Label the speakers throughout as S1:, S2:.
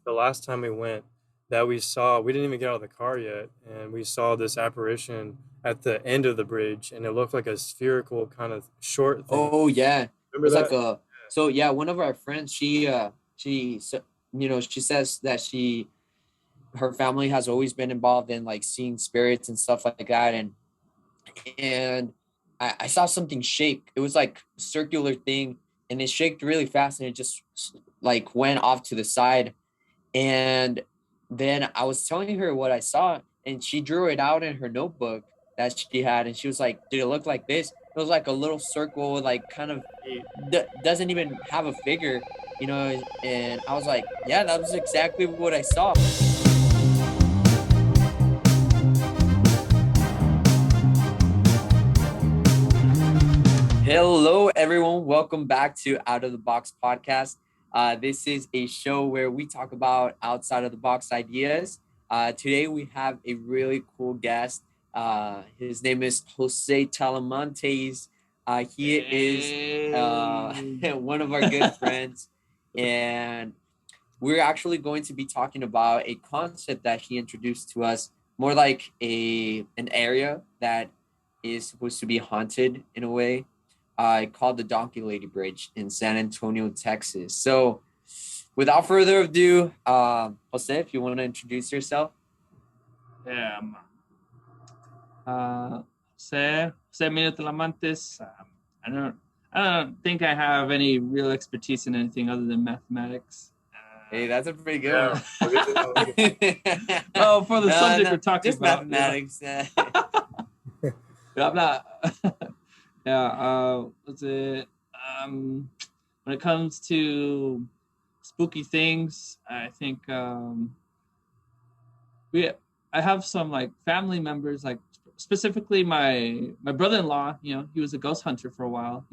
S1: the last time we went that we didn't even get out of the car yet, and we saw this apparition at the end of the bridge, and it looked like a spherical kind of short thing.
S2: Oh yeah, it
S1: Remember
S2: was like
S1: that?
S2: a so yeah. One of our friends, she says that her family has always been involved in like seeing spirits and stuff like that, and I saw something shake. It was like a circular thing, and it shaked really fast, and it just like went off to the side. And then I was telling her what I saw, and she drew it out in her notebook that she had, and she was like, "Did it look like this?" It was like a little circle, like kind of doesn't even have a figure, you know. And I was like, "Yeah, that was exactly what I saw." Hello, everyone. Welcome back to Out of the Box podcast. This is a show where we talk about outside of the box ideas. Today, we have a really cool guest. His name is Jose Talamantes. He is
S3: Hey.
S2: one of our good friends, and we're actually going to be talking about a concept that he introduced to us, more like an area that is supposed to be haunted in a way, called the Donkey Lady Bridge in San Antonio, Texas. So, without further ado, Jose, if you want to introduce yourself.
S3: Yeah, Jose Emilio Talamantes. I don't think I have any real expertise in anything other than mathematics.
S2: Hey, that's a pretty good
S1: Yeah.
S2: one.
S3: Oh, for the subject we're talking
S2: just
S3: about,
S2: mathematics.
S3: Yeah, I'm not. Yeah. What's it? When it comes to spooky things, I think we I have some like family members, like specifically my brother-in-law. He was a ghost hunter for a while.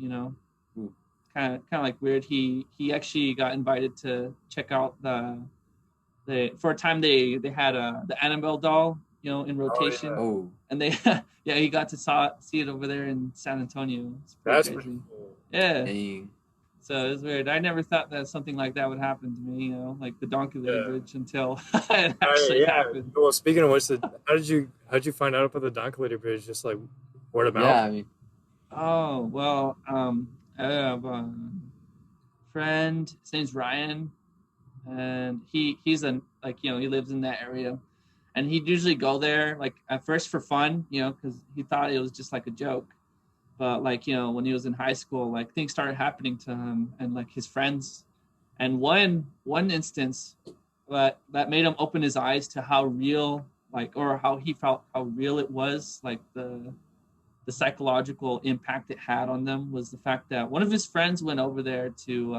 S3: Kind of like weird. He actually got invited to check out for a time they had the Annabelle doll, in rotation.
S2: Oh,
S3: And they yeah, he got to see it over there in San Antonio. It's
S1: That's
S3: crazy.
S1: pretty cool.
S3: Yeah.
S2: dang.
S3: So it was weird. I never thought that something like that would happen to me, like the Donkey Lady
S1: Yeah.
S3: Bridge, until it actually
S1: Yeah.
S3: happened.
S1: Well, speaking of which, how did you find out about the Donkey Bridge? Just like word of mouth?
S2: Yeah, I mean,
S3: Oh, well, I have a friend. His name's Ryan, and he's he lives in that area, and he'd usually go there like at first for fun, because he thought it was just like a joke. But like, when he was in high school, like things started happening to him and like his friends. And one instance that made him open his eyes to how real, like, or how he felt how real it was, like the psychological impact it had on them, was the fact that one of his friends went over there to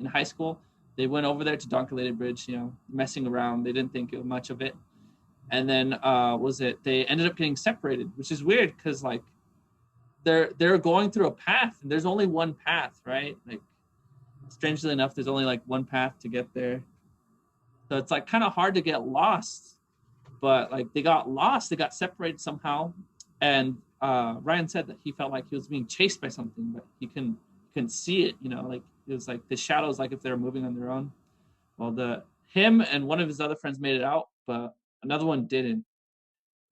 S3: in high school. They went over there to Donkey Bridge, messing around. They didn't think much of it. And then they ended up getting separated, which is weird because like they're going through a path, and there's only one path, right? Like, strangely enough, there's only like one path to get there. So it's like kind of hard to get lost. But like they got lost, they got separated somehow. And Ryan said that he felt like he was being chased by something, but he couldn't see it, like it was like the shadows, like if they were moving on their own. Well, him and one of his other friends made it out, but another one didn't.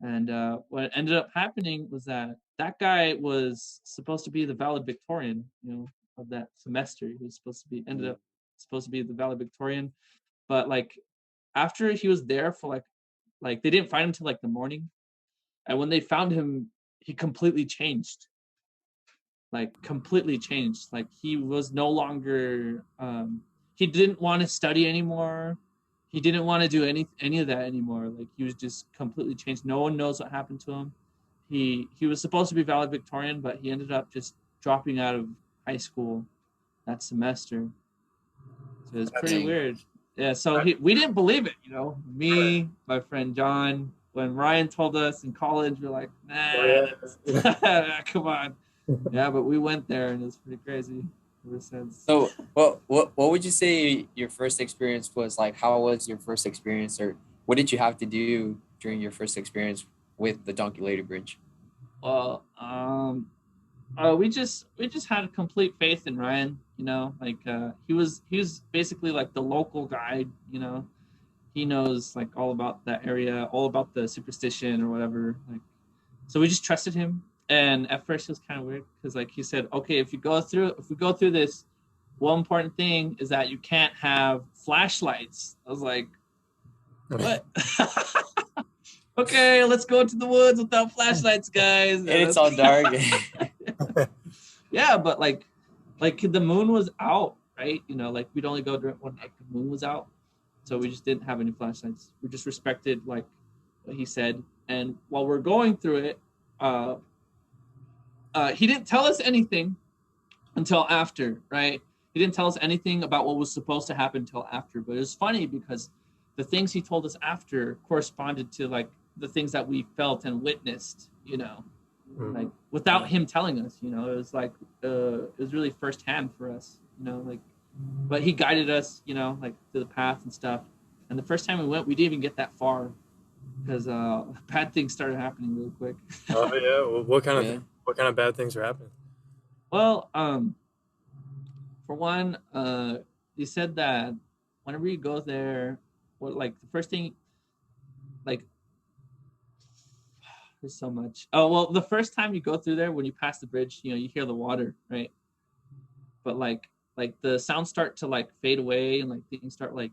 S3: And what ended up happening was that guy was supposed to be the valedictorian, of that semester. He was ended up supposed to be the valedictorian, but like after he was there for like they didn't find him till like the morning, and when they found him, he completely changed. Like completely changed. Like he was no longer. He didn't want to study anymore. He didn't want to do any of that anymore. Like he was just completely changed. No one knows what happened to him. He was supposed to be valedictorian, but he ended up just dropping out of high school that semester. So it's pretty
S2: Dang.
S3: weird. Yeah, so we didn't believe it, Me, my friend John, when Ryan told us in college, we're like, nah, come on. Yeah, but we went there, and it's pretty crazy ever since.
S2: So, what would you say your first experience was like? How was your first experience, or what did you have to do during your first experience with the Donkey Lady Bridge?
S3: Well, we just had complete faith in Ryan. Like he was basically like the local guide. he knows like all about that area, all about the superstition or whatever. Like, so we just trusted him. And at first it was kind of weird because like he said, okay, if we go through this, one important thing is that you can't have flashlights. I was like, what? Okay, let's go into the woods without flashlights, guys.
S2: And it's all dark.
S3: Yeah, but like the moon was out, right? You know, like we'd only go during one night. The moon was out, so we just didn't have any flashlights. We just respected like what he said. And while we're going through it, he didn't tell us anything until after, right? He didn't tell us anything about what was supposed to happen until after. But it was funny because the things he told us after corresponded to like the things that we felt and witnessed, you know, like without him telling us, you know. It was like it was really firsthand for us, you know, like, but he guided us, you know, like to the path and stuff. And the first time we went, we didn't even get that far because bad things started happening really quick.
S1: Oh yeah, well, what kind of bad things are happening?
S3: Well, for one, he said that whenever you go there, what like the first thing, like, there's so much. Oh well, the first time you go through there, when you pass the bridge, you know, you hear the water, right? But like the sounds start to like fade away and like things start like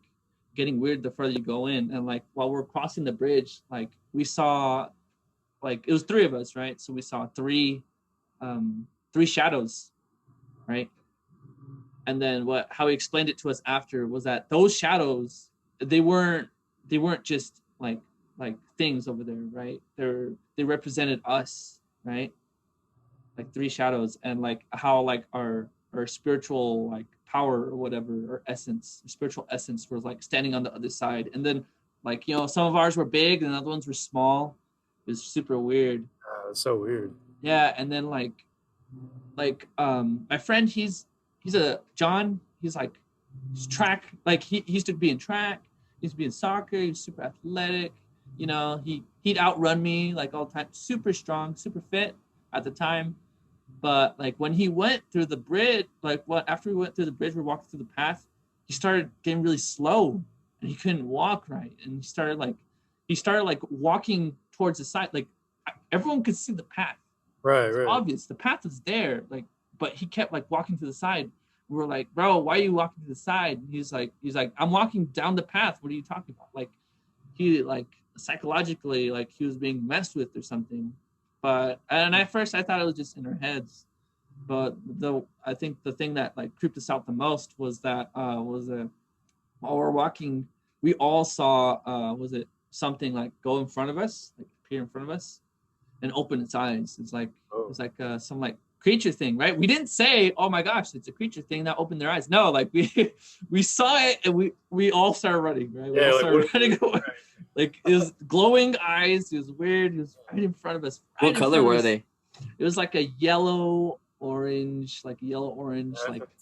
S3: getting weird the further you go in. And like while we're crossing the bridge, like we saw, like it was three of us, right? So we saw three shadows, right? And then how he explained it to us after was that those shadows, they weren't just like things over there, right? They represented us, right? Like three shadows, and like how like our spiritual like power or whatever, or essence, spiritual essence, was like standing on the other side. And then like, you know, some of ours were big and the other ones were small. It was super weird.
S1: That's so weird.
S3: Yeah. And then like my friend, he's a John, he's like, he's track, like he used to be in track, he used to be in soccer, he's super athletic, you know, he'd outrun me like all the time, super strong, super fit at the time. But like when he went through the bridge, after we went through the bridge, we're walking through the path, he started getting really slow and he couldn't walk right. And he started like walking towards the side. Like everyone could see the path.
S1: Right.
S3: It's obvious. The path is there. Like, but he kept like walking to the side. We were like, bro, why are you walking to the side? And he's like, I'm walking down the path. What are you talking about? Like he like psychologically, like he was being messed with or something. And at first I thought it was just in our heads, but I think the thing that like creeped us out the most was that while we're walking, we all saw was it something like go in front of us, like appear in front of us, and open its eyes. It's like some like creature thing, right? We didn't say, oh my gosh, it's a creature thing that opened their eyes. No, like we saw it and we all started running, right? We all started running away. Like it was glowing eyes. It was weird. It was right in front of us.
S2: What color were they?
S3: It was like a yellow orange, like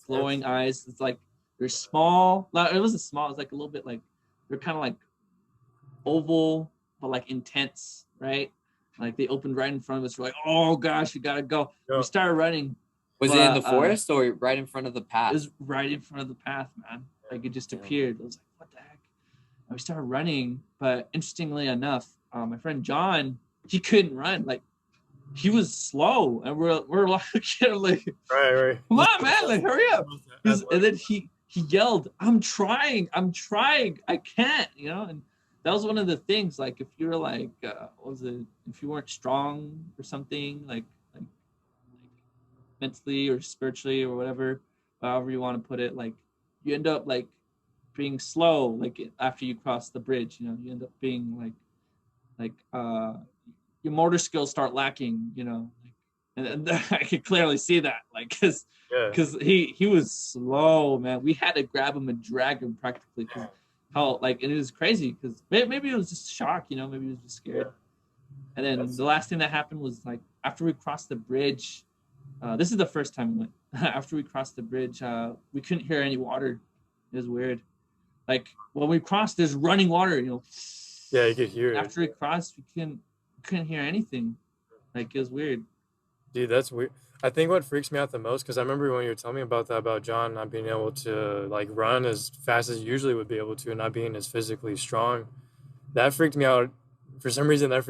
S3: glowing eyes. It's like they're small. It wasn't small. It was like a little bit like they're kind of like oval, but like intense, right? Like they opened right in front of us. We're like, oh gosh, we gotta go. Yeah. We started running.
S2: Was it in the forest or right in front of the path?
S3: It was right in front of the path, man. Like it just appeared. I was like, what the heck? And we started running, but interestingly enough, my friend John, he couldn't run. Like he was slow, and we're like,
S1: right.
S3: Come on, man, like hurry up. And then he yelled, I'm trying, I can't, you know. And that was one of the things. Like if you were like, if you weren't strong or something, like mentally or spiritually or whatever, however you want to put it, like you end up like being slow, like after you cross the bridge, you know, you end up being like your motor skills start lacking, you know, and I could clearly see that, like, because he was slow, man. We had to grab him and drag him practically, because how like, and it was crazy because maybe it was just shock, you know, maybe he was just scared. And then the last thing that happened was like after we crossed the bridge, this is the first time we went. After we crossed the bridge, we couldn't hear any water. It was weird. Like when we crossed, there's running water, you know.
S1: Yeah, you could hear it.
S3: After we crossed, we couldn't hear anything. Like it was weird.
S1: Dude, that's weird. I think what freaks me out the most, because I remember when you were telling me about that, about John not being able to like run as fast as he usually would be able to, and not being as physically strong. That freaked me out. For some reason, that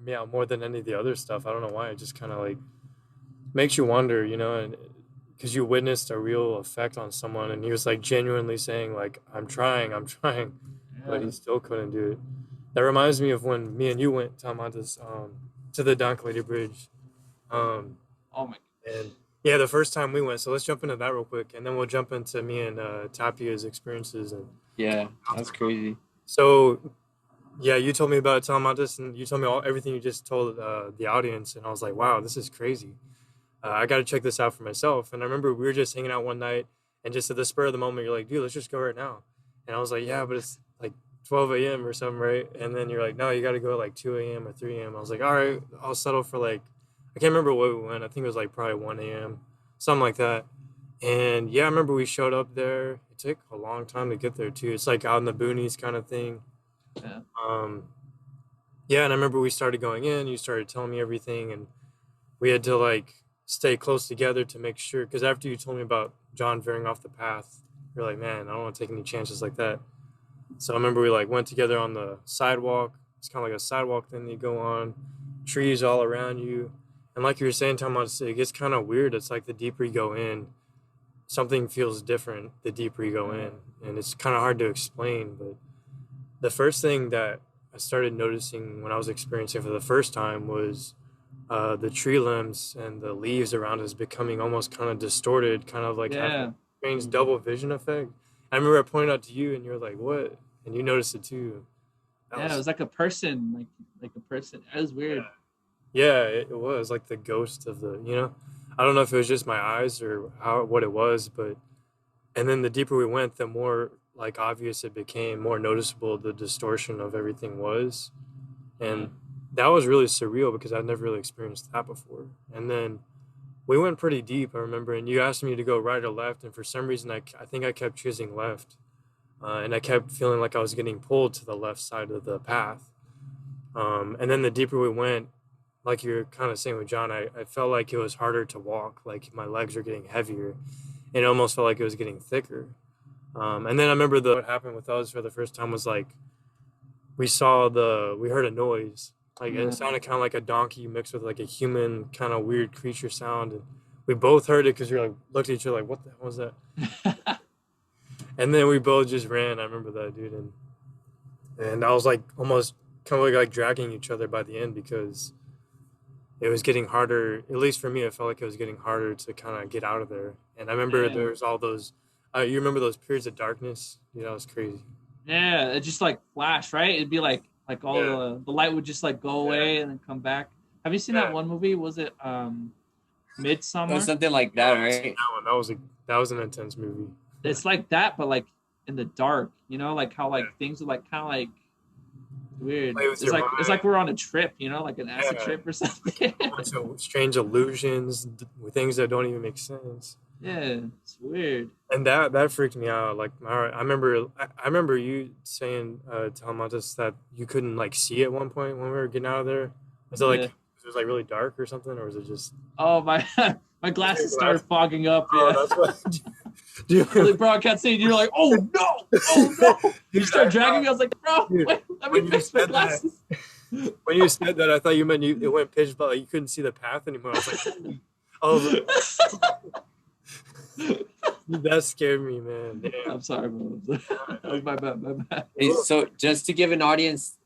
S1: me out more than any of the other stuff. I don't know why. It just kind of like makes you wonder, you know, and because you witnessed a real effect on someone, and he was like genuinely saying like, I'm trying," but
S3: Yeah.
S1: he still couldn't do it. That reminds me of when me and you went, Talamantes, to the Don Lady Bridge. Um,
S3: Oh my.
S1: and yeah, the first time we went. So let's jump into that real quick, and then we'll jump into me and Tapia's experiences. And
S2: Yeah, that's crazy.
S1: so, yeah, you told me about Talamantes, and you told me everything you just told the audience, and I was like, wow, this is crazy. I got to check this out for myself. And I remember we were just hanging out one night, and just at the spur of the moment, you're like, dude, let's just go right now. And I was like, yeah, but it's like 12 a.m. or something, right? And then you're like, no, you got to go at like 2 a.m. or 3 a.m. I was like, all right, I'll settle for like, I can't remember what we went. I think it was like probably 1 a.m., something like that. And yeah, I remember we showed up there. It took a long time to get there too. It's like out in the boonies kind of thing.
S3: Yeah.
S1: Um, yeah, and I remember we started going in. You started telling me everything, and we had to like stay close together to make sure. Because after you told me about John veering off the path, you're like, man, I don't want to take any chances like that. So I remember we like went together on the sidewalk. It's kind of like a sidewalk thing that you go on, trees all around you, and like you were saying, Tom, it gets kind of weird. It's like the deeper you go in, something feels different the deeper you go in, and it's kind of hard to explain. But the first thing that I started noticing when I was experiencing for the first time was the tree limbs and the leaves around us becoming almost kind of distorted, kind of like having
S3: Yeah.
S1: a strange double vision effect. I remember I pointed out to you, and you're like, "What?" And you noticed it too.
S3: Yeah, it was like a person, like a person. It was weird.
S1: Yeah, it was like the ghost of the, you know. I don't know if it was just my eyes or how what it was, but and then the deeper we went, the more like obvious it became, more noticeable the distortion of everything was.
S3: Yeah.
S1: And that was really surreal because I'd never really experienced that before. And then we went pretty deep, I remember, and you asked me to go right or left, and for some reason I think I kept choosing left. And I kept feeling like I was getting pulled to the left side of the path. And then the deeper we went, like you're kind of saying with John, I felt like it was harder to walk, like my legs were getting heavier, and it almost felt like it was getting thicker. And then I remember what happened with us for the first time was like we heard a noise, like
S3: Yeah.
S1: it sounded kind of like a donkey mixed with like a human kind of weird creature sound, and we both heard it because we like looked at each other like, what the hell was that? And then we both just ran. I remember that, dude, and I was like almost kind of like dragging each other by the end because it was getting harder. At least for me, it felt like it was getting harder to kind of get out of there. And I remember
S3: Yeah.
S1: there was all those. You remember those periods of darkness? You know, it was crazy.
S3: Yeah, it just like flash, right? It'd be like all
S1: Yeah.
S3: the light would just like go away and then come back. Have you seen that
S1: Yeah.
S3: one movie? Was it
S2: It was
S3: Midsummer?
S2: something like
S1: No,
S2: that,
S1: I seen
S2: right?
S1: that one. That was an intense movie.
S3: It's like that, but like in the dark, you know, like how like
S1: Yeah.
S3: things are like kind of like weird.
S1: Play with
S3: It's
S1: your
S3: like
S1: mind.
S3: we're on a trip, you know, like an acid
S1: Yeah.
S3: trip or something.
S1: A bunch of strange illusions, things that don't even make sense.
S3: Yeah, it's weird.
S1: And that freaked me out. Like, all right, I remember you saying to Almontes that you couldn't like see at one point when we were getting out of there. Was it like
S3: Yeah.
S1: it was like really dark or something, or was it just?
S3: Oh my my glasses started
S1: Glass?
S3: fogging up.
S1: Oh,
S3: Yeah.
S1: that's what. Dude,
S3: Really broadcast scene. You're like, oh no, oh no. You
S1: dude,
S3: start
S1: I
S3: dragging me. I
S1: thought,
S3: was like, bro,
S1: dude,
S3: wait, let me
S1: when you
S3: fix my
S1: said that,
S3: glasses.
S1: when you said that, I thought you meant it went pitch black, like you couldn't see the path anymore. I was like, I was like, dude, that scared me, man. Damn.
S3: I'm sorry, bro. That was my bad. My bad.
S2: Hey, so just to give an audience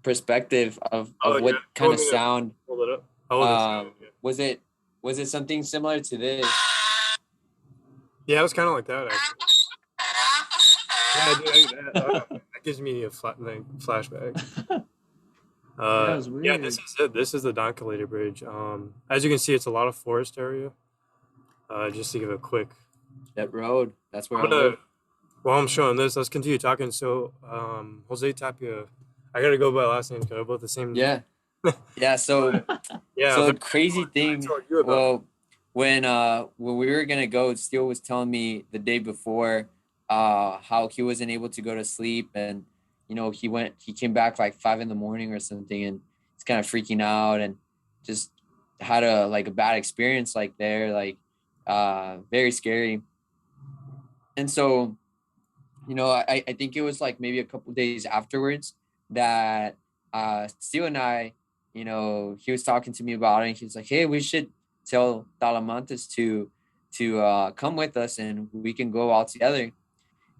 S2: perspective of
S1: Oh,
S2: what
S1: yeah.
S2: kind
S1: You
S2: of
S1: want me to
S2: sound
S1: hold it up? Oh,
S2: um was it something similar to this?
S1: yeah, it was kind of like that actually. Yeah, dude, that gives me a flashback.
S3: That was
S1: Yeah,
S3: weird.
S1: this is it. This is the Donkalator Bridge. As you can see, it's a lot of forest area. Just to give a quick.
S2: That road. That's where
S1: I'm
S2: I
S1: gonna,
S2: live.
S1: while I'm showing this, let's continue talking. So, Jose Tapia, I gotta go by last name because we're both the same.
S2: Yeah. Yeah, so
S1: Yeah.
S2: so the
S1: But
S2: crazy
S1: I
S2: thing,
S1: told you about it.
S2: well, when we were gonna go, Steele was telling me the day before how he wasn't able to go to sleep, and you know he came back like 5 in the morning or something, and he's kind of freaking out and just had a bad experience like there, like very scary. And so, I think it was like maybe a couple days afterwards that Steele and I, he was talking to me about it, and he was like, hey, we should tell Talamantes to come with us and we can go all together.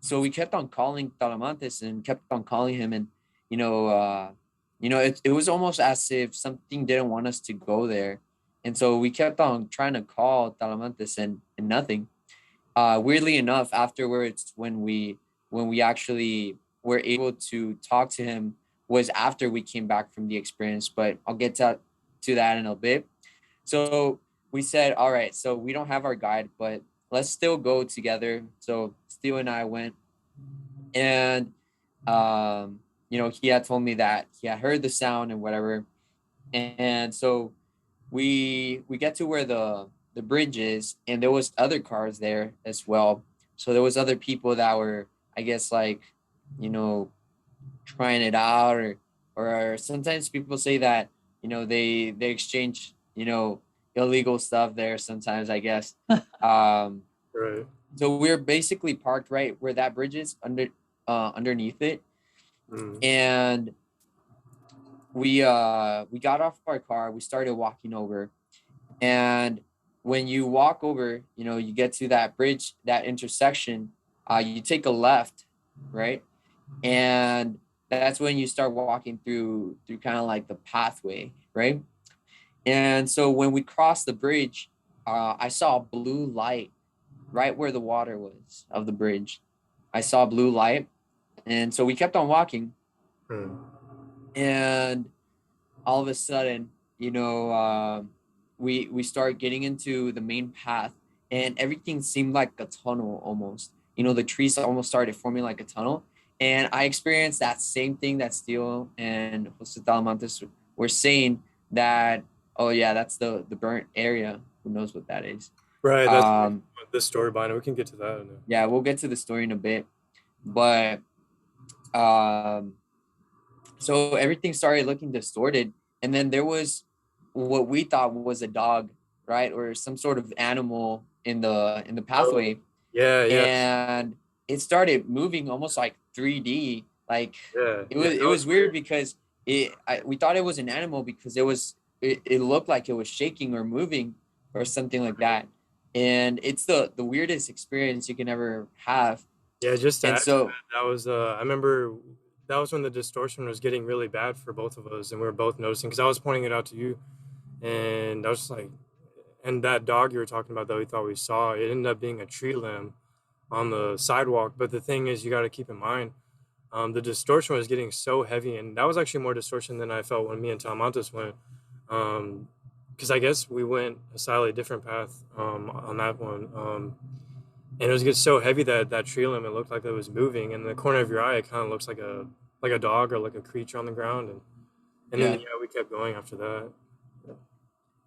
S2: So we kept on calling Talamantes and kept on calling him, and it was almost as if something didn't want us to go there. And so we kept on trying to call Talamantes, and nothing. Weirdly enough, afterwards, when we actually were able to talk to him, was after we came back from the experience. But I'll get to that in a bit. So we said, all right, so we don't have our guide, but let's still go together. So Steele and I went, and he had told me that he had heard the sound and whatever. And so we get to where the bridge is, and there was other cars there as well. So there was other people that were, I guess, like, trying it out, or sometimes people say that, they exchange, illegal stuff there sometimes, I guess.
S1: Right.
S2: So we're basically parked right where that bridge is, underneath it. And we got off our car, we started walking over, and when you walk over, you get to that bridge, that intersection, you take a left, right? And that's when you start walking through kind of like the pathway, right? And so when we crossed the bridge, I saw a blue light right where the water was of the bridge. I saw blue light. And so we kept on walking. And all of a sudden, we start getting into the main path, and everything seemed like a tunnel almost. The trees almost started forming like a tunnel. And I experienced that same thing that Steele and Jose Talamantes were saying, that, oh yeah, that's the burnt area. Who knows what that is?
S1: Right. That's the story behind it. We can get to that.
S2: Yeah, we'll get to the story in a bit. But so everything started looking distorted. And then there was what we thought was a dog, right? Or some sort of animal in the pathway.
S1: Yeah.
S2: And it started moving almost like 3D. Like, it was weird because we thought it was an animal because it looked like it was shaking or moving or something like that. And it's the weirdest experience you can ever have.
S1: Yeah, just to
S2: And
S1: add
S2: so
S1: to that was I remember that was when the distortion was getting really bad for both of us, and we were both noticing, because I was pointing it out to you, and I was just like, and that dog you were talking about that we thought we saw, it ended up being a tree limb on the sidewalk. But the thing is, you got to keep in mind, the distortion was getting so heavy, and that was actually more distortion than I felt when me and Talamantes went, because I guess we went a slightly different path on that one. And it was getting so heavy that that tree limb, it looked like it was moving. And in the corner of your eye, it kind of looks like a dog or like a creature on the ground. And then we kept going after that.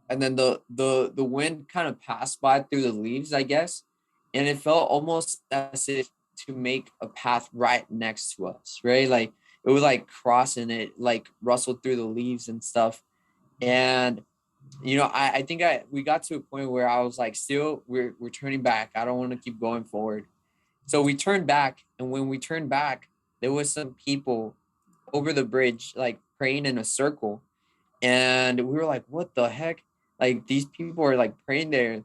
S2: And then the wind kind of passed by through the leaves, I guess, and it felt almost as if to make a path right next to us, right? Like it was like crossing it, like rustled through the leaves and stuff. And I think we got to a point where I was like, still, we're turning back. I don't want to keep going forward. So we turned back, and when we turned back, there was some people over the bridge, like praying in a circle. And we were like, what the heck? Like, these people are like praying there.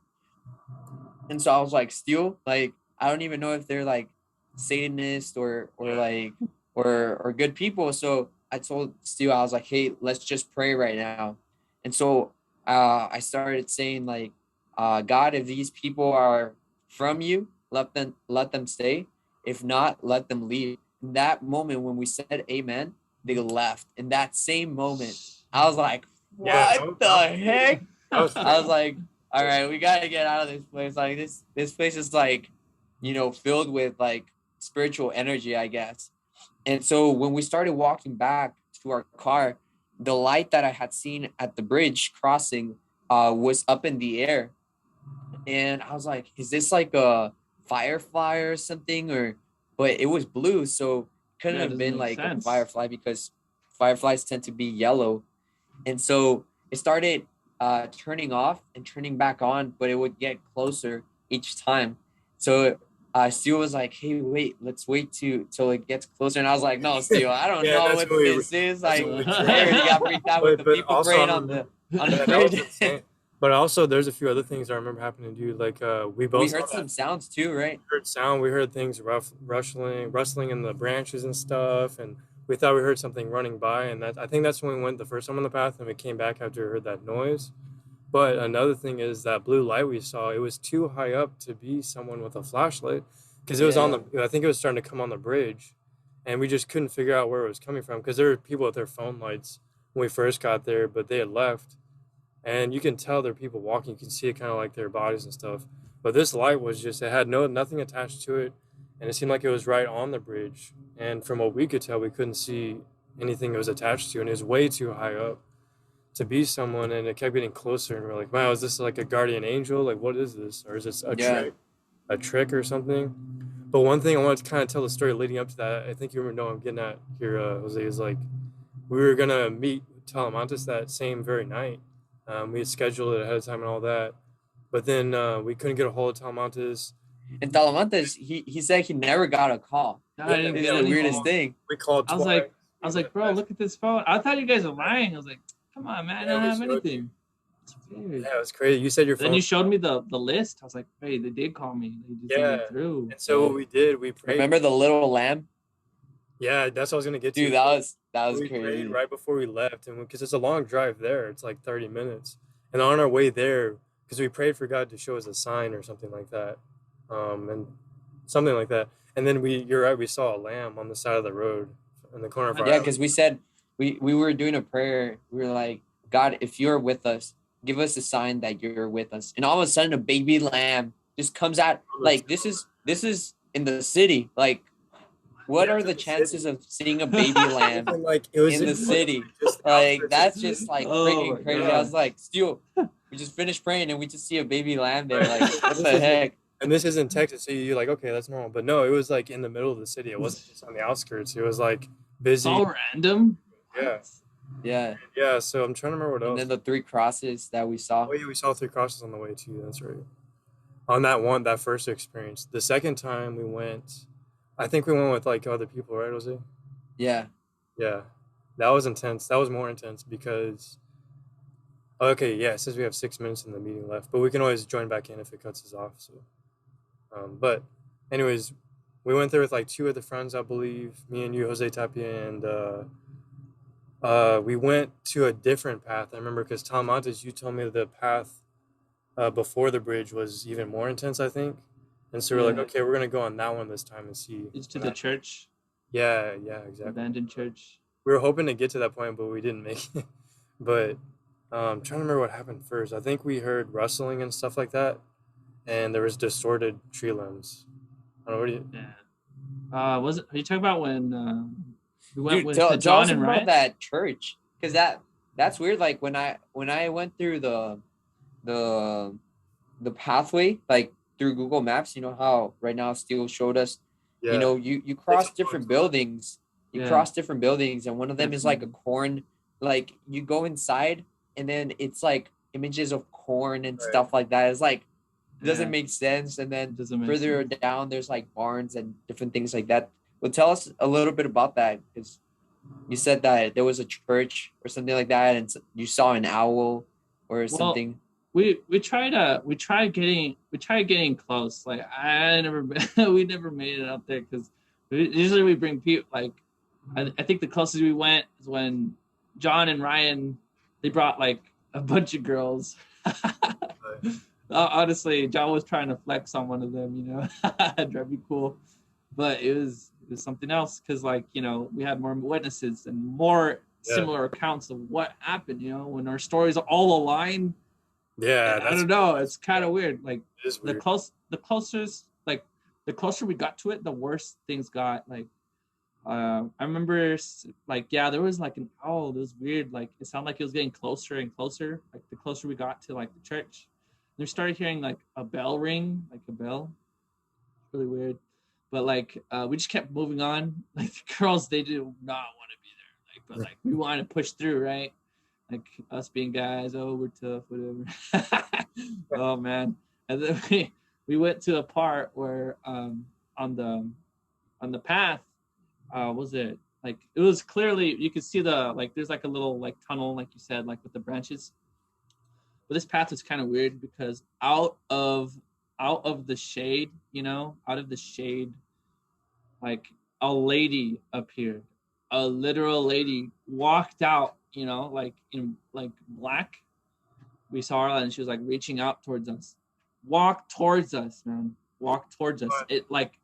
S2: And so I was like, still, like, I don't even know if they're like Satanists or good people. So I told Steele, I was like, hey, let's just pray right now. And so I started saying, like, God, if these people are from you, let them stay. If not, let them leave. In that moment, when we said amen, they left. In that same moment, I was like, what the heck? I was like, all right, we got to get out of this place. Like, this place is like, filled with like spiritual energy, I guess. And so when we started walking back to our car, the light that I had seen at the bridge crossing was up in the air. And I was like, is this like a firefly or something? But it was blue, so couldn't have been like a firefly, because fireflies tend to be yellow. And so it started turning off and turning back on, but it would get closer each time. So Steele was like, "Hey, wait, let's wait till it gets closer." And I was like, "No, Steele, I don't
S1: Yeah,
S2: know
S1: that's
S2: what
S1: what we-
S2: this is."
S1: that's
S2: Like,
S1: what we
S2: I
S1: tried.
S2: already got freaked out with the
S1: But
S2: people
S1: also,
S2: praying
S1: I
S2: on the
S1: remember, yeah, that was
S2: bridge.
S1: insane. But also, there's a few other things I remember happening to you. Like we
S2: We
S1: both saw
S2: heard
S1: that.
S2: some sounds too, right?
S1: We heard sound. We heard things rustling in the branches and stuff, and we thought we heard something running by. And that I think that's when we went the first time on the path, and we came back after we heard that noise. But another thing is that blue light we saw. It was too high up to be someone with a flashlight, because it was on
S2: Yeah.
S1: the. I think it was starting to come on the bridge, and we just couldn't figure out where it was coming from. Because there were people with their phone lights when we first got there, but they had left, and you can tell there are people walking. You can see it kind of like their bodies and stuff. But this light was just, it had nothing attached to it, and it seemed like it was right on the bridge. And from what we could tell, we couldn't see anything it was attached to, and it was way too high up to be someone. And it kept getting closer, and we're like, wow, is this like a guardian angel? Like, what is this? Or is this
S2: Yeah.
S1: a trick or something? But one thing I wanted to kind of tell the story leading up to that, I think you know what I'm getting at here, Jose, is like we were gonna meet Talamantes that same very night. We had scheduled it ahead of time and all that, but then we couldn't get a hold of Talamantes.
S2: And Talamantes, he said he never got a call.
S3: I didn't
S2: It's
S3: get
S2: the
S3: any
S2: weirdest
S3: call.
S2: thing.
S1: We called
S3: I was
S1: twice.
S3: like, bro, look at this phone. I thought you guys were lying. I was like, come on, man, I
S1: Yeah,
S3: don't
S1: we
S3: have
S1: showed
S3: anything. It's weird.
S1: Yeah, it was crazy. You said your
S3: Then
S1: phone.
S3: you showed me the list. I was like, hey, they did call me. They just didn't
S1: Yeah.
S3: get through.
S1: And so what we did, we prayed.
S2: Remember the little lamb?
S1: Yeah, that's what I was gonna get to.
S2: Dude, that was
S1: We
S2: crazy.
S1: prayed right before we left, and because it's a long drive there, it's like 30 minutes. And on our way there, because we prayed for God to show us a sign or something like that, and something like that. And then you're right, we saw a lamb on the side of the road in the corner of our
S2: Yeah,
S1: eye.
S2: because we said we were doing a prayer. We were like, God, if you're with us, give us a sign that you're with us. And all of a sudden, a baby lamb just comes out. Like this is in the city. Like, what
S1: Yeah,
S2: are
S1: it's
S2: the
S1: in the
S2: chances
S1: city.
S2: of seeing a baby lamb
S1: And like it was
S2: in the city?
S1: just
S2: Like
S1: outskirts
S2: that's
S1: of-
S2: just like
S3: Oh
S2: freaking
S3: my
S2: crazy.
S3: God.
S2: I was like, Steele, we just finished praying and we just see a baby lamb there. Like, what
S1: This
S2: the
S1: is-
S2: heck?
S1: And this is in Texas, so you're like, okay, that's normal. But no, it was like in the middle of the city. It wasn't just on the outskirts. It was like
S3: It's
S1: busy.
S3: all random.
S1: Yeah.
S3: What?
S2: Yeah.
S1: Yeah, so I'm trying to remember what
S2: And
S1: else.
S2: then the 3 crosses that we saw.
S1: Oh yeah, we saw 3 crosses on the way too. That's right. On that first experience. The second time we went, I think we went with like other people, right, Jose?
S2: Yeah.
S1: Yeah, that was intense. That was more intense because, okay, yeah, it says we have 6 minutes in the meeting left, but we can always join back in if it cuts us off. So, but anyways, we went there with like 2 other friends, I believe, me and you, Jose Tapia, and we went to a different path. I remember because Talamantes, you told me the path before the bridge was even more intense, I think. And so we're like,
S3: Yeah.
S1: okay, we're gonna go on that one this time and see.
S3: It's to
S1: what
S3: the
S1: happens.
S3: church,
S1: Yeah, exactly.
S3: abandoned church.
S1: We were hoping to get to that point, but we didn't make it. But trying to remember what happened first. I think we heard rustling and stuff like that, and there was distorted tree limbs. I don't know, what do you?
S3: Yeah. Are you talking about when we went
S2: Dude,
S3: with
S2: tell
S3: John
S2: us
S3: and
S2: about
S3: Ryan?
S2: that church. Because that's weird. Like when I went through the pathway, like through Google Maps, you know how right now Steele showed us,
S1: Yeah.
S2: you know, you cross different buildings. You
S3: Yeah.
S2: cross different buildings, and one of them is like a corn. Like you go inside, and then it's like images of corn and
S1: Right.
S2: stuff like that. It's like it doesn't
S3: Yeah.
S2: make sense. And then
S3: It doesn't make
S2: further
S3: sense.
S2: down, there's like barns and different things like that. Well, tell us a little bit about that, because you said that there was a church or something like that, and you saw an owl or something.
S3: We tried getting close. Like I never we never made it out there because usually we bring people. Like I think the closest we went is when John and Ryan, they brought like a bunch of girls. Honestly, John was trying to flex on one of them, you know, try to be cool, but it was something else because, like, you know, we had more witnesses and more similar accounts of what happened. You know, when our stories all align.
S1: Yeah,
S3: I don't know. It's kind of weird. Like
S1: it is
S3: the closer we got to it, the worse things got. Like I remember, like, yeah, there was like an owl. It was weird. Like it sounded like it was getting closer and closer. Like the closer we got to like the church, and we started hearing like a bell ring, like a bell. Really weird. But like we just kept moving on. Like the girls, they did not want to be there. Like, but like we wanted to push through, right? like us being guys, oh, we're tough, whatever. Oh man. And then we went to a part where on the path, was it like, it was clearly, you could see the, like, there's like a little like tunnel, like you said, like with the branches. But this path was kind of weird because out of the shade, out of the shade, like a lady appeared. A literal lady walked out, like in like black. We saw her and she was like reaching out towards us. Walk towards us, man. Walk towards us.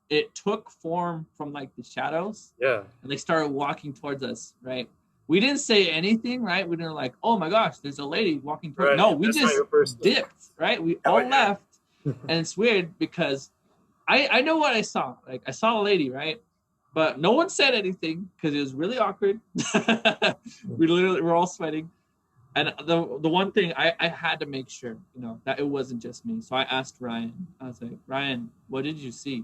S3: It took form from like the shadows.
S1: Yeah.
S3: And they started walking towards us, right? We didn't say anything, right? We didn't like, oh my gosh, there's a lady walking towards.
S1: Right.
S3: No, we
S1: That's
S3: just dipped, right? We all left. And it's weird because I know what I saw. Like, I saw a lady, right? But no one said anything because it was really awkward. We're all sweating. And the one thing I had to make sure, that it wasn't just me. So I asked Ryan. I was like, Ryan, what did you see?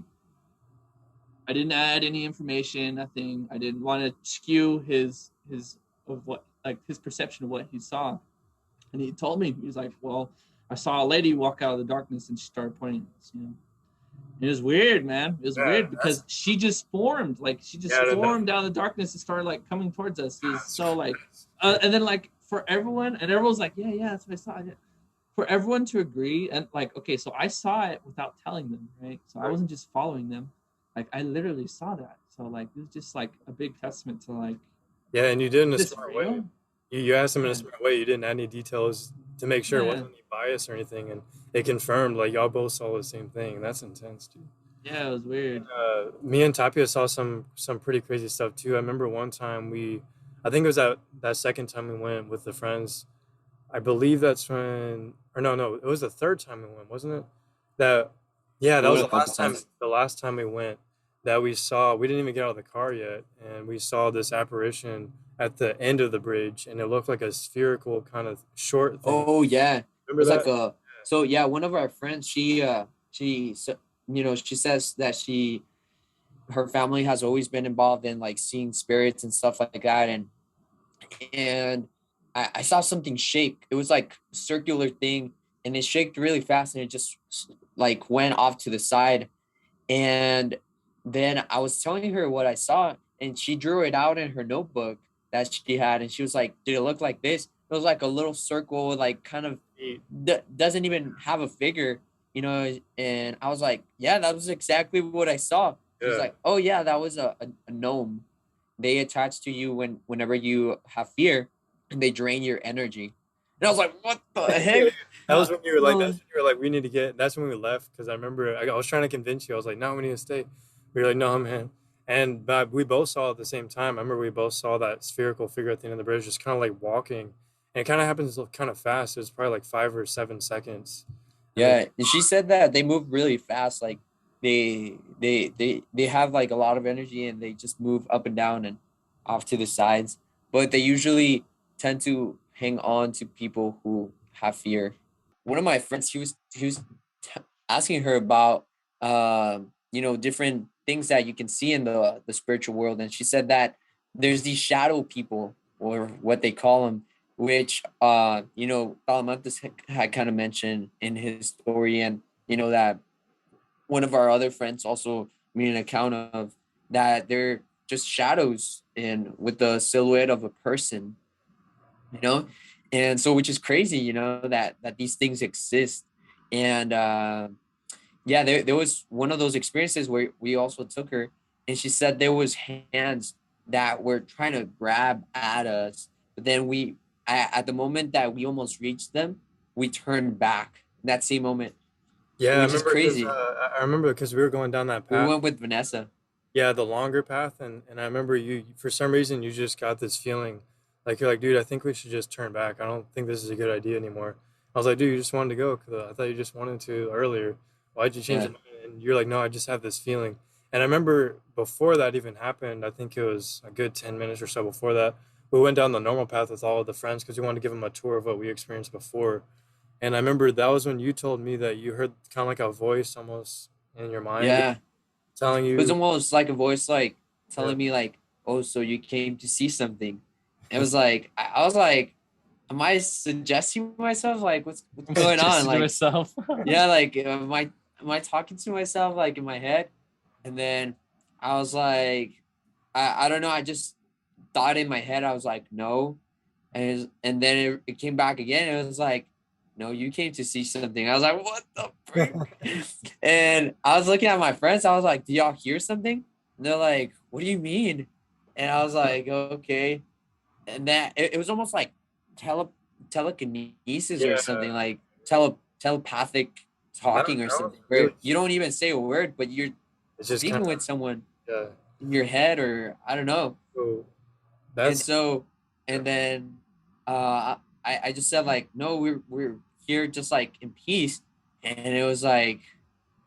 S3: I didn't add any information, nothing. I didn't want to skew his perception of what he saw. And he told me, he was like, well, I saw a lady walk out of the darkness and she started pointing at us, It was weird, man. It was weird because she just formed, like she just formed out of the darkness and started like coming towards us. It was so like, and then like for everyone, and everyone's like, yeah, that's what I saw. For everyone to agree and like, okay, so I saw it without telling them, right? So I wasn't just following them. Like I literally saw that. So like it was just like a big testament to like.
S1: Yeah, and you did in a smart way. You asked him in a smart way. You didn't add any details to make sure it wasn't any bias or anything, and it confirmed like y'all both saw the same thing. That's intense, dude.
S3: Yeah, it was weird.
S1: Me and Tapia saw some pretty crazy stuff too. I remember one time I think it was that second time we went with the friends. I believe that's when, or no, it was the third time we went, wasn't it? That was the last time. The last time we went, that we didn't even get out of the car yet, and we saw this apparition at the end of the bridge, and it looked like a spherical kind of short thing.
S2: Oh yeah,
S1: remember that?
S2: Like so yeah. One of our friends, she says that her family has always been involved in like seeing spirits and stuff like that, and I saw something shake. It was like a circular thing, and it shaked really fast, and it just like went off to the side. And then I was telling her what I saw, and she drew it out in her notebook that she had, and she was like, "Did it look like this?" It was like a little circle, like kind of doesn't even have a figure, And I was like, "Yeah, that was exactly what I saw." She was like, "Oh yeah, that was a gnome. They attach to you whenever you have fear, and they drain your energy." And I was like, "What the heck?"
S1: That was when you were like, that's when you were like, we need to get. That's when we left because I remember I was trying to convince you. I was like, no, we need to stay. We were like, no, man. And we both saw it at the same time. I remember we both saw that spherical figure at the end of the bridge, just kind of like walking, and it kind of happens kind of fast. It was probably like 5 or 7 seconds.
S2: Yeah, and she said that they move really fast. Like they have like a lot of energy, and they just move up and down and off to the sides. But they usually tend to hang on to people who have fear. One of my friends, he was asking her about different things that you can see in the spiritual world, and she said that there's these shadow people, or what they call them, which Talamantes had kind of mentioned in his story, and that one of our other friends also made an account of that they're just shadows in with the silhouette of a person, and so, which is crazy, that these things exist. And there was one of those experiences where we also took her, and she said there was hands that were trying to grab at us, but then at the moment that we almost reached them, we turned back in that same moment.
S1: Yeah,
S2: which is crazy.
S1: I remember because we were going down that path.
S2: We went with Vanessa.
S1: Yeah, the longer path, and I remember you, for some reason you just got this feeling like, you're like, dude, I think we should just turn back. I don't think this is a good idea anymore. I was like, dude, you just wanted to go because I thought you just wanted to earlier. Why'd you change it? And you're like, no, I just have this feeling. And I remember before that even happened, I think it was a good 10 minutes or so before that, we went down the normal path with all of the friends because we wanted to give them a tour of what we experienced before. And I remember that was when you told me that you heard kind of like a voice almost in your mind.
S2: Yeah.
S1: Telling you.
S2: It was almost like a voice like telling me like, oh, so you came to see something. It was like, I was like, am I suggesting myself? Like, what's
S3: I'm
S2: going on?
S3: suggesting to
S2: Like,
S3: myself.
S2: yeah, like, am I talking to myself like in my head? And then I was like, I don't know. I just thought in my head, I was like, no. And then it came back again. It was like, no, you came to see something. I was like, what the frick? And I was looking at my friends. I was like, do y'all hear something? And they're like, what do you mean? And I was like, okay. And that it was almost like tele telekinesis or
S1: Yeah,
S2: something, like telepathic
S1: I don't
S2: talking or
S1: know.
S2: something, where
S1: Really,
S2: you don't even say a word, but you're
S1: it's just kind
S2: speaking
S1: of
S2: with someone
S1: yeah.
S2: in your head, or I don't know.
S1: So
S2: And
S1: that's
S2: so, and then I just said like, no, we're here just like in peace. And it was like,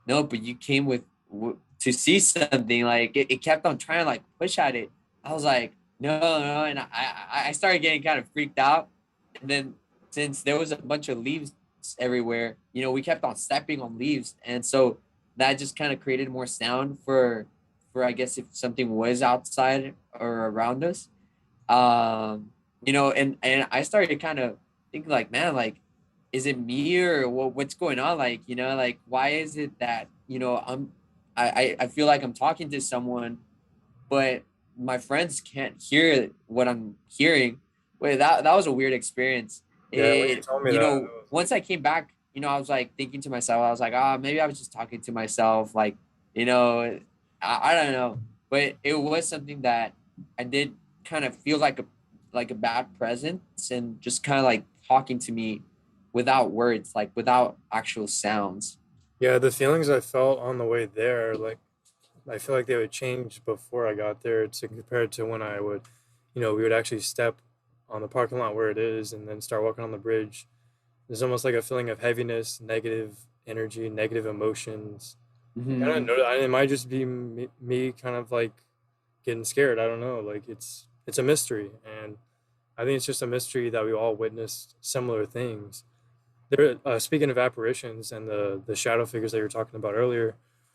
S2: no, but you came to see something. Like it kept on trying to like push at it. I was like, no, no. And I started getting kind of freaked out. And then since there was a bunch of leaves everywhere, we kept on stepping on leaves. And so that just kind of created more sound for I guess if something was outside or around us. And I started kind of thinking like, man, like, is it me or what's going on? Like, like, why is it that, I feel like I'm talking to someone, but my friends can't hear what I'm hearing. Wait, that was a weird experience.
S1: yeah. When you told me that, I was like,
S2: Once I came back, I was like thinking to myself, I was like, maybe I was just talking to myself. Like, you know, I don't know, but it was something that I did kind of feel like a bad presence, and just kind of like talking to me without words, like without actual sounds.
S1: yeah. The feelings I felt on the way there, like I feel like they would change before I got there to compared to when I would, we would actually step on the parking lot where it is and then start walking on the bridge. There's almost like a feeling of heaviness, negative energy, negative emotions. I don't
S2: Hmm.
S1: know. It might just be me kind of like getting scared. I don't know. Like it's a mystery, and I think it's just a mystery that we all witnessed similar things. There, speaking of apparitions and the shadow figures that you were talking about earlier,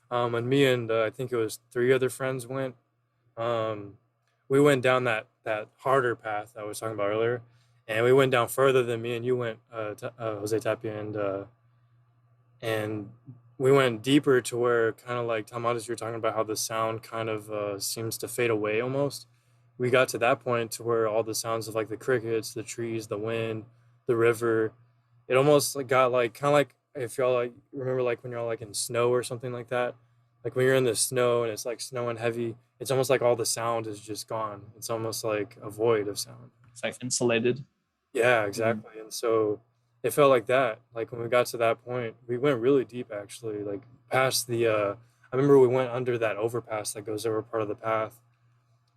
S1: when me and I think it was three other friends went, um, we went down that harder path I was talking about earlier, and we went down further than me and you went, Jose Tapia, and we went deeper to where kind of like Talamantes, you were talking about how the sound kind of seems to fade away almost. We got to that point to where all the sounds of like the crickets, the trees, the wind, the river, it almost like got like kind of like if y'all like remember like when you're like in snow or something like that. Like when you're in the snow and it's like snowing heavy, it's almost like all the sound is just gone. It's almost like a void of sound.
S3: It's like insulated.
S1: Yeah,
S2: Hmm.
S1: exactly. And so it felt like that. Like when we got to that point, we went really deep actually, like past the I remember we went under that overpass that goes over part of the path.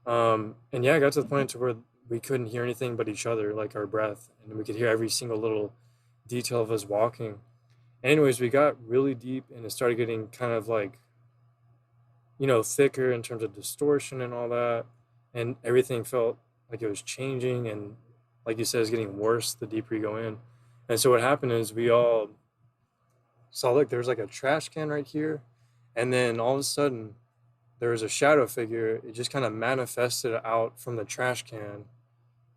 S1: And yeah, I got to the point to where we couldn't hear anything but each other, like our breath, and we could hear every single little detail of us walking. Anyways, we got really deep and it started getting kind of like, thicker in terms of distortion and all that. And everything felt like it was changing. And like you said, it's getting worse the deeper you go in. And so what happened is we all saw like there was like a trash can right here. And then all of a sudden, there was a shadow figure. It just kind of manifested out from the trash can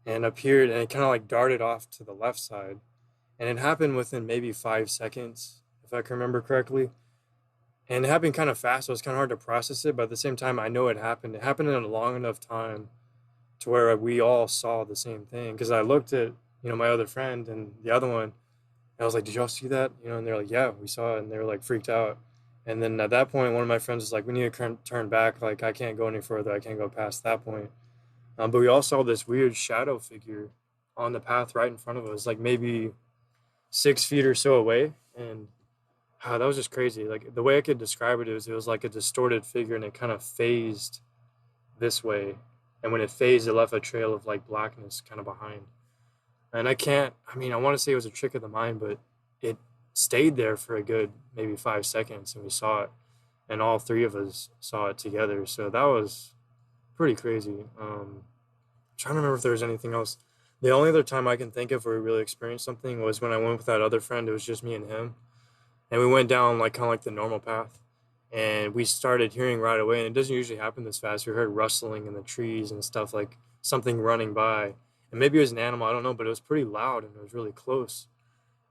S1: and appeared and it kind of like darted off to the left side. And it happened within maybe 5 seconds, if I can remember correctly. And it happened kind of fast, so it's kind of hard to process it. But at the same time, I know it happened. It happened in a long enough time to where we all saw the same thing. Because I looked at, my other friend and the other one, and I was like, "Did y'all see that?" And they're like, "Yeah, we saw it," and they were like freaked out. And then at that point, one of my friends was like, "We need to turn back. Like, I can't go any further. I can't go past that point." But we all saw this weird shadow figure on the path right in front of us, like maybe 6 feet or so away, and that was just crazy. Like the way I could describe it was like a distorted figure, and it kind of phased this way, and when it phased, it left a trail of like blackness kind of behind. And I can't. I mean, I want to say it was a trick of the mind, but it stayed there for a good maybe 5 seconds, and we saw it, and all three of us saw it together. So that was pretty crazy. Trying to remember if there was anything else. The only other time I can think of where we really experienced something was when I went with that other friend. It was just me and him, and we went down like kind of like the normal path, and we started hearing right away. And it doesn't usually happen this fast. We heard rustling in the trees and stuff like something running by, and maybe it was an animal, I don't know, but it was pretty loud and it was really close.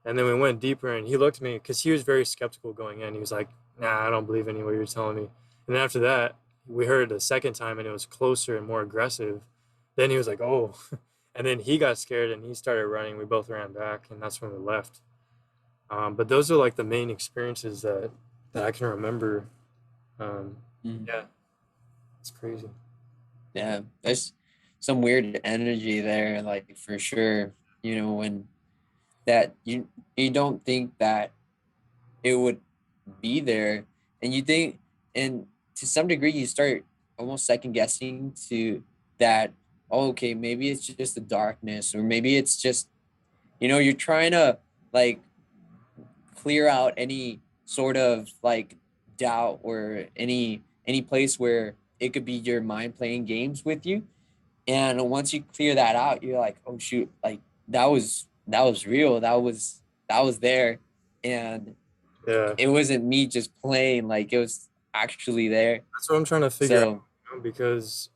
S1: And then we went deeper, and he looked at me because he was very skeptical going in. He was like, "Nah, I don't believe any what you're telling me." And then after that, we heard it a second time, and it was closer and more aggressive. Then he was like, "Oh," and then he got scared and he started running. We both ran back, and that's when we left. But those are like the main experiences that I can remember. Um,
S2: Mhm.
S1: yeah, it's crazy.
S2: Yeah, there's some weird energy there, like for sure. You know, when that you don't think that it would be there, and you think, and to some degree you start almost second guessing to that, oh, okay, maybe it's just the darkness, or maybe it's just, you're trying to like clear out any sort of like doubt, or any place where it could be your mind playing games with you. And once you clear that out, you're like, oh shoot, like that was real, that was there. And
S1: Yeah,
S2: it wasn't me just playing, like it was actually there.
S1: that's what I'm trying to figure out,
S2: So
S1: because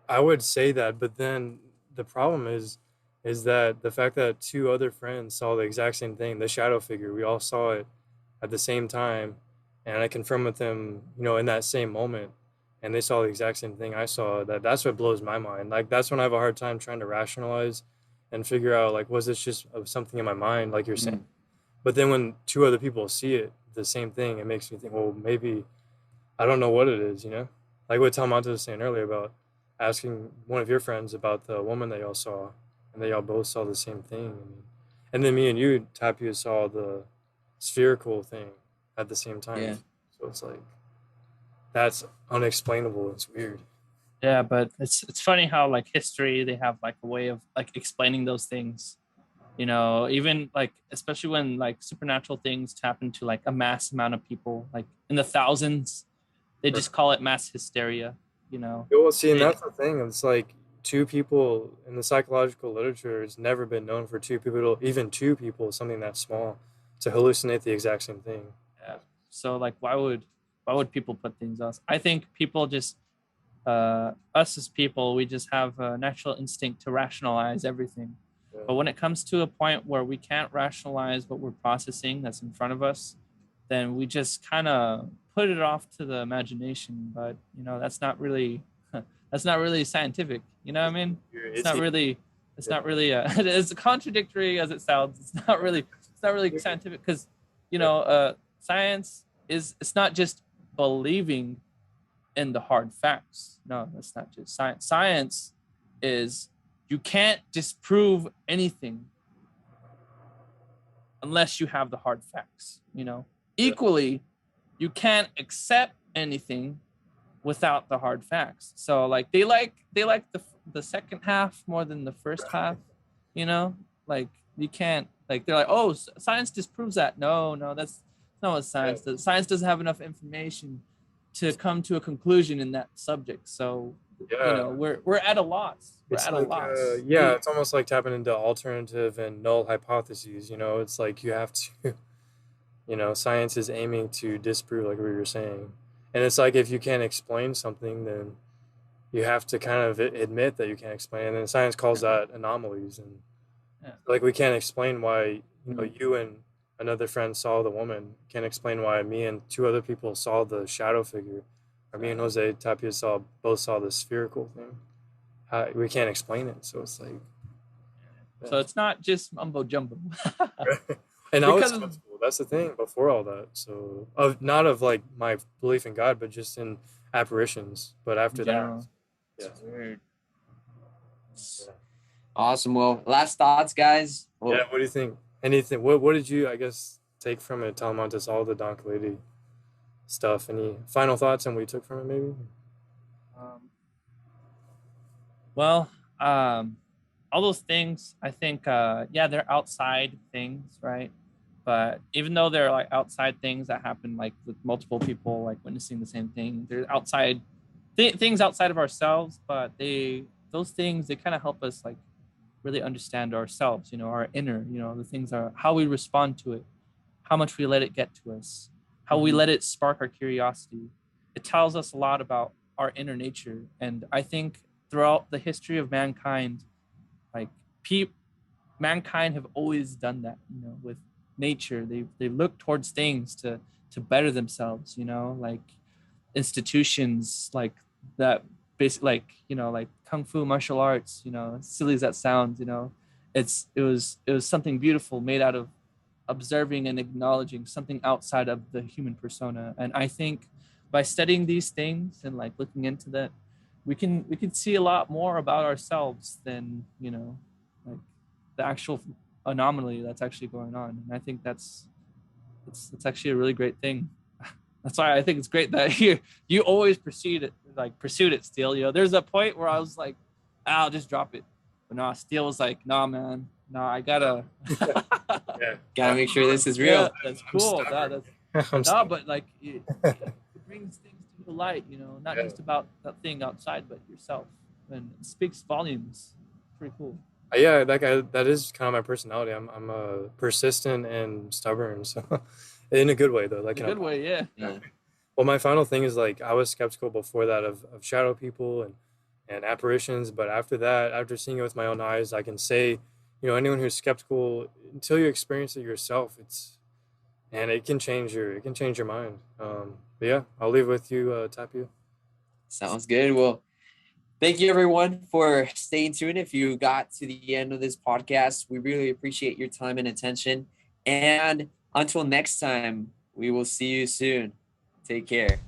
S1: I would say that, but then the problem is that the fact that two other friends saw the exact same thing, the shadow figure, we all saw it at the same time, and I confirmed with them, in that same moment, and they saw the exact same thing I saw. That's what blows my mind. Like that's when I have a hard time trying to rationalize and figure out like was this just of something in my mind, like you're saying.
S2: mm,
S1: But then when two other people see it, the same thing, it makes me think, well, maybe I don't know what it is. Like what Talamantes was saying earlier about asking one of your friends about the woman that y'all saw, and they all both saw the same thing. And then me and you, Tapia, saw the spherical thing at the same time.
S2: yeah.
S1: So it's like that's unexplainable. It's weird.
S3: Yeah, but it's funny how like history, they have like a way of like explaining those things. Even like especially when like supernatural things happen to like a mass amount of people, like in the thousands, they
S1: Right.
S3: just call it mass hysteria. You know,
S1: Well, see, and
S3: it,
S1: that's the thing. It's like two people in the psychological literature has never been known for even two people, something that small, to hallucinate the exact same thing.
S3: yeah. So like, why would people put things else? I think people just us as people, we just have a natural instinct to rationalize everything.
S1: Yeah.
S3: But when it comes to a point where we can't rationalize what we're processing that's in front of us, then we just kind of put it off to the imagination. But that's not really scientific. You know what I mean? It's
S1: It's
S3: not really it's not really as contradictory as it sounds. It's not really scientific, because science is, it's not just believing in the hard facts. No, that's not just science. Science is, you can't disprove anything unless you have the hard facts.
S1: yeah.
S3: Equally, you can't accept anything without the hard facts. So like they like the second half more than the first half. You know, like you can't, like they're like, oh, science disproves that. No, that's not what
S1: Yeah.
S3: science does. Science doesn't have enough information to come to a conclusion in that subject. So
S1: Yeah.
S3: we're at a loss. We're
S1: It's
S3: at a
S1: like,
S3: loss.
S1: yeah, it's almost like tapping into alternative and null hypotheses. It's like you have to, science is aiming to disprove, like we were saying. And it's like if you can't explain something, then you have to kind of admit that you can't explain. And then science calls
S3: Yeah.
S1: that anomalies. And
S3: Yeah.
S1: like we can't explain why,
S2: Mm.
S1: you and another friend saw the woman. Can't explain why me and two other people saw the shadow figure. Or me and Jose Tapia both saw the spherical thing. We can't explain it. So it's like,
S3: So
S1: yeah.
S3: it's not just mumbo jumbo.
S1: And I was
S3: Because
S1: skeptical. That's the thing before all that. So of not of like my belief in God, but just in apparitions. But
S3: in
S1: after that,
S3: general,
S1: yeah,
S3: it's weird.
S1: yeah.
S2: Awesome. Well, last thoughts, guys.
S1: Yeah.
S2: Well,
S1: What do you think? Anything? What did you, I guess, take from it? Talamantes, all the Donk Lady stuff. Any final thoughts on what you took from it? Maybe.
S3: Um, well, all those things, I think, yeah, they're outside things, right? But even though they're like outside things that happen, like with multiple people like witnessing the same thing, they're outside things outside of ourselves. But those things, they kind of help us like really understand ourselves. Our inner. The things are how we respond to it, how much we let it get to us, how we
S2: mhm.
S3: let it spark our curiosity. It tells us a lot about our inner nature. And I think throughout the history of mankind, like mankind have always done that, you know, with nature. They look towards things to better themselves, you know, like institutions like that, basically, like, you know, like kung fu martial arts, you know, as silly as that sounds, you know, it was something beautiful made out of observing and acknowledging something outside of the human persona. And I think by studying these things and like looking into that, we can see a lot more about ourselves than, you know, like the actual anomaly that's actually going on. And I think that's actually a really great thing. That's why I think it's great that you always pursued it, Steal. You know, there's a point where I was like, I'll just drop it. But no, Steal was like, nah, man, no, I gotta
S2: gotta make sure this is real.
S3: Yeah, that's cool. No, but like it brings things to the light, you know, not just about that thing outside, but yourself, and it speaks volumes. Pretty cool.
S1: Yeah, that is kind of my personality. I'm persistent and stubborn, so in a good way though. Like
S3: in a good way, yeah.
S1: Well, my final thing is like I was skeptical before that of shadow people and apparitions, but after that, after seeing it with my own eyes, I can say, you know, anyone who's skeptical, until you experience it yourself, it can change your mind. But yeah, I'll leave it with you, Tapia.
S2: Sounds good. Well, thank you everyone for staying tuned. If you got to the end of this podcast, we really appreciate your time and attention. And until next time, we will see you soon. Take care.